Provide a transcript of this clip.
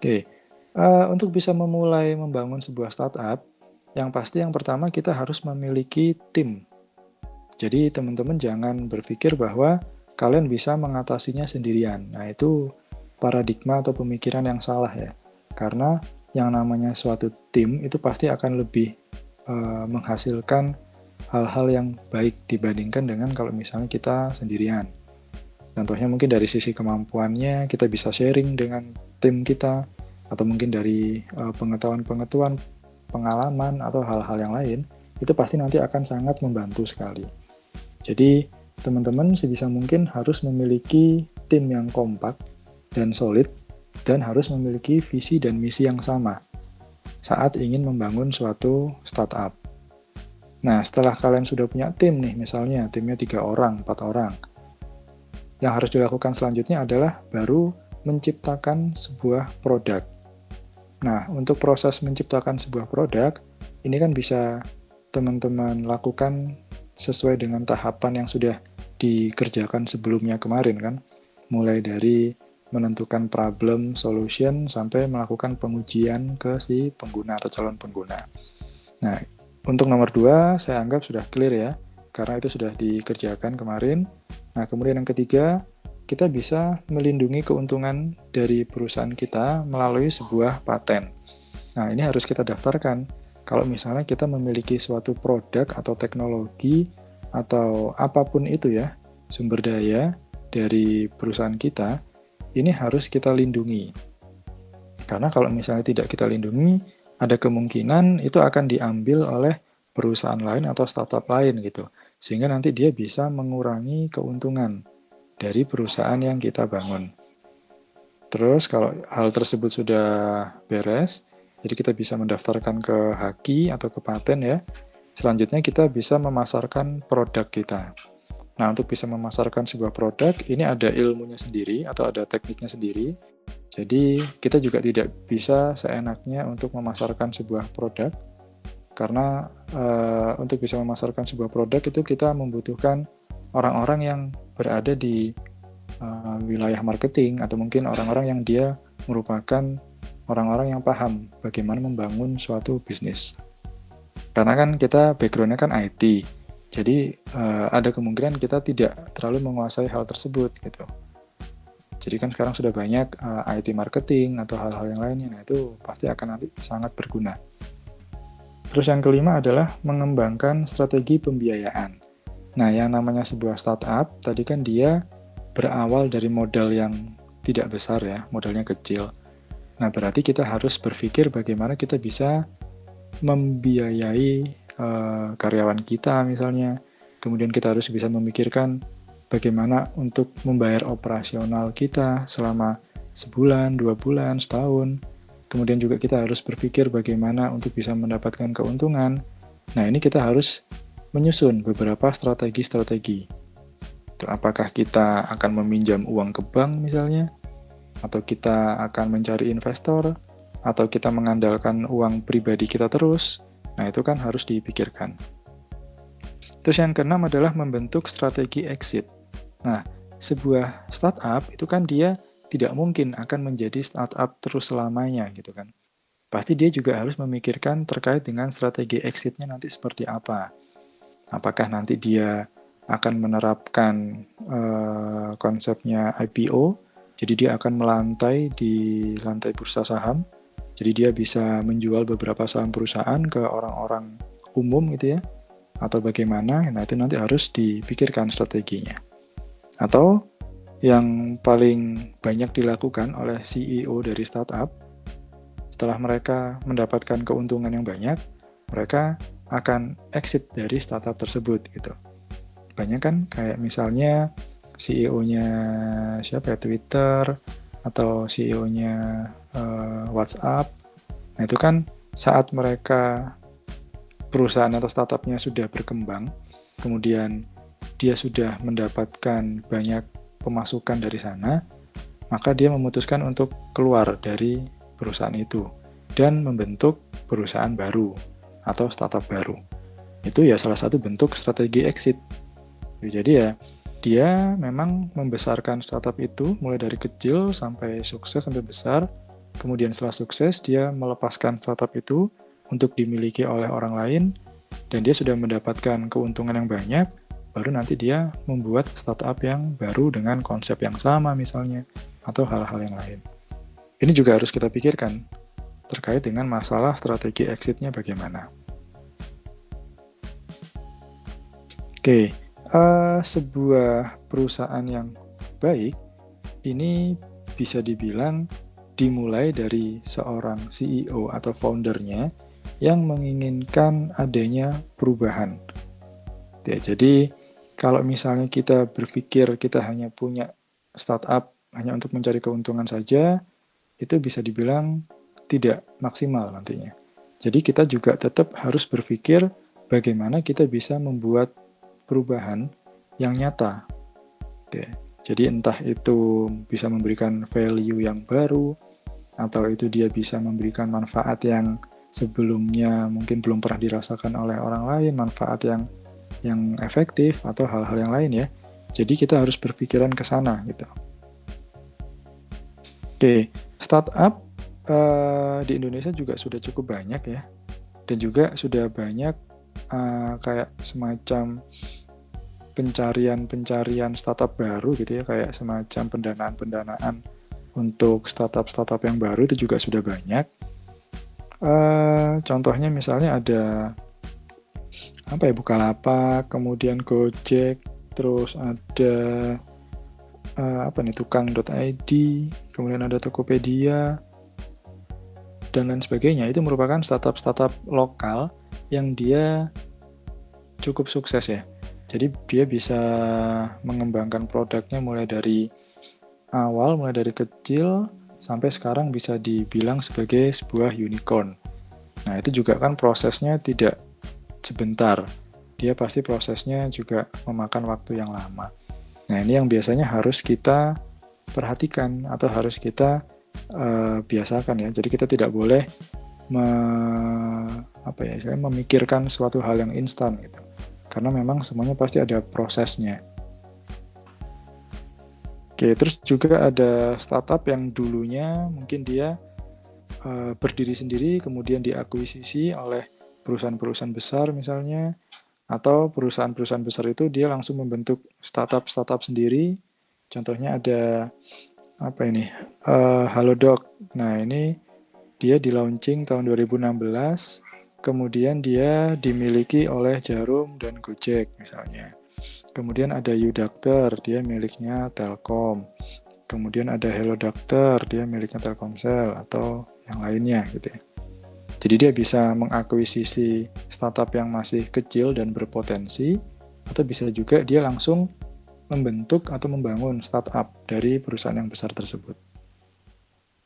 Oke, untuk bisa memulai membangun sebuah startup, yang pasti yang pertama kita harus memiliki tim. Jadi teman-teman jangan berpikir bahwa kalian bisa mengatasinya sendirian. Nah, itu paradigma atau pemikiran yang salah ya. Karena yang namanya suatu tim itu pasti akan lebih menghasilkan hal-hal yang baik dibandingkan dengan kalau misalnya kita sendirian. Contohnya mungkin dari sisi kemampuannya kita bisa sharing dengan tim kita, atau mungkin dari pengetahuan-pengetahuan, pengalaman, atau hal-hal yang lain, itu pasti nanti akan sangat membantu sekali. Jadi teman-teman sebisa mungkin harus memiliki tim yang kompak dan solid, dan harus memiliki visi dan misi yang sama saat ingin membangun suatu startup. Nah, setelah kalian sudah punya tim nih, misalnya timnya 3 orang, 4 orang, yang harus dilakukan selanjutnya adalah baru menciptakan sebuah produk. Nah, untuk proses menciptakan sebuah produk, ini kan bisa teman-teman lakukan sesuai dengan tahapan yang sudah dikerjakan sebelumnya kemarin kan. Mulai dari menentukan problem, solution, sampai melakukan pengujian ke si pengguna atau calon pengguna. Nah, untuk nomor 2, saya anggap sudah clear ya, karena itu sudah dikerjakan kemarin. Nah, kemudian yang ketiga, kita bisa melindungi keuntungan dari perusahaan kita melalui sebuah paten. Nah, ini harus kita daftarkan. Kalau misalnya kita memiliki suatu produk atau teknologi atau apapun itu ya, sumber daya dari perusahaan kita, ini harus kita lindungi. Karena kalau misalnya tidak kita lindungi, ada kemungkinan itu akan diambil oleh perusahaan lain atau startup lain gitu. Sehingga nanti dia bisa mengurangi keuntungan dari perusahaan yang kita bangun. Terus kalau hal tersebut sudah beres, jadi kita bisa mendaftarkan ke Haki atau ke paten ya. Selanjutnya kita bisa memasarkan produk kita. Nah, untuk bisa memasarkan sebuah produk, ini ada ilmunya sendiri atau ada tekniknya sendiri. Jadi kita juga tidak bisa seenaknya untuk memasarkan sebuah produk, karena untuk bisa memasarkan sebuah produk itu kita membutuhkan orang-orang yang berada di wilayah marketing, atau mungkin orang-orang yang dia merupakan orang-orang yang paham bagaimana membangun suatu bisnis. Karena kan kita background-nya kan IT, jadi ada kemungkinan kita tidak terlalu menguasai hal tersebut gitu. Jadi kan sekarang sudah banyak IT marketing atau hal-hal yang lainnya, nah itu pasti akan nanti sangat berguna. Terus yang kelima adalah mengembangkan strategi pembiayaan. Nah, yang namanya sebuah startup, tadi kan dia berawal dari modal yang tidak besar ya, modalnya kecil. Nah, berarti kita harus berpikir bagaimana kita bisa membiayai karyawan kita misalnya. Kemudian kita harus bisa memikirkan bagaimana untuk membayar operasional kita selama sebulan, 2 bulan, setahun. Kemudian juga kita harus berpikir bagaimana untuk bisa mendapatkan keuntungan. Nah, ini kita harus menyusun beberapa strategi-strategi. Apakah kita akan meminjam uang ke bank misalnya, atau kita akan mencari investor, atau kita mengandalkan uang pribadi kita terus. Nah, itu kan harus dipikirkan. Terus yang keenam adalah membentuk strategi exit. Nah, sebuah startup itu kan dia tidak mungkin akan menjadi startup terus selamanya gitu kan. Pasti dia juga harus memikirkan terkait dengan strategi exit-nya nanti seperti apa. Apakah nanti dia akan menerapkan konsepnya IPO, jadi dia akan melantai di lantai bursa saham, jadi dia bisa menjual beberapa saham perusahaan ke orang-orang umum gitu ya, atau bagaimana. Nah, itu nanti harus dipikirkan strateginya. Atau yang paling banyak dilakukan oleh CEO dari startup, setelah mereka mendapatkan keuntungan yang banyak, mereka akan exit dari startup tersebut gitu. Banyak kan kayak misalnya CEO-nya siapa ya, Twitter, atau CEO-nya WhatsApp. Nah, itu kan saat mereka perusahaan atau startupnya sudah berkembang, kemudian dia sudah mendapatkan banyak pemasukan dari sana, maka dia memutuskan untuk keluar dari perusahaan itu dan membentuk perusahaan baru atau startup baru. Itu ya salah satu bentuk strategi exit. Jadi ya dia memang membesarkan startup itu mulai dari kecil sampai sukses sampai besar, kemudian setelah sukses dia melepaskan startup itu untuk dimiliki oleh orang lain, dan dia sudah mendapatkan keuntungan yang banyak, baru nanti dia membuat startup yang baru dengan konsep yang sama misalnya, atau hal-hal yang lain. Ini juga harus kita pikirkan terkait dengan masalah strategi exit-nya bagaimana. Oke, sebuah perusahaan yang baik ini bisa dibilang dimulai dari seorang CEO atau foundernya yang menginginkan adanya perubahan. Ya, jadi kalau misalnya kita berpikir kita hanya punya startup hanya untuk mencari keuntungan saja, itu bisa dibilang tidak maksimal nantinya. Jadi kita juga tetap harus berpikir bagaimana kita bisa membuat perubahan yang nyata. Jadi entah itu bisa memberikan value yang baru, atau itu dia bisa memberikan manfaat yang sebelumnya mungkin belum pernah dirasakan oleh orang lain, manfaat yang efektif, atau hal-hal yang lain ya. Jadi kita harus berpikiran ke sana gitu. Oke, startup di Indonesia juga sudah cukup banyak ya, dan juga sudah banyak kayak semacam pencarian startup baru gitu ya, kayak semacam pendanaan untuk startup yang baru itu juga sudah banyak. Contohnya misalnya ada Bukalapak, kemudian Gojek, terus ada tukang.id, kemudian ada Tokopedia, dan lain sebagainya. Itu merupakan startup lokal yang dia cukup sukses ya. Jadi dia bisa mengembangkan produknya mulai dari awal, mulai dari kecil, sampai sekarang bisa dibilang sebagai sebuah unicorn. Nah, itu juga kan prosesnya tidak sebentar. Dia pasti prosesnya juga memakan waktu yang lama. Nah, ini yang biasanya harus kita perhatikan atau harus kita biasakan ya. Jadi kita tidak boleh memikirkan suatu hal yang instan gitu. Karena memang semuanya pasti ada prosesnya. Oke, terus juga ada startup yang dulunya mungkin dia berdiri sendiri, kemudian diakuisisi oleh perusahaan-perusahaan besar misalnya, atau perusahaan-perusahaan besar itu dia langsung membentuk startup sendiri. Contohnya ada Halodoc. Nah, ini dia di launching tahun 2016, kemudian dia dimiliki oleh Jarum dan Gojek misalnya. Kemudian ada YouDoctor, dia miliknya Telkom. Kemudian ada HelloDoctor, dia miliknya Telkomsel atau yang lainnya gitu ya. Jadi dia bisa mengakuisisi startup yang masih kecil dan berpotensi, atau bisa juga dia langsung membentuk atau membangun startup dari perusahaan yang besar tersebut.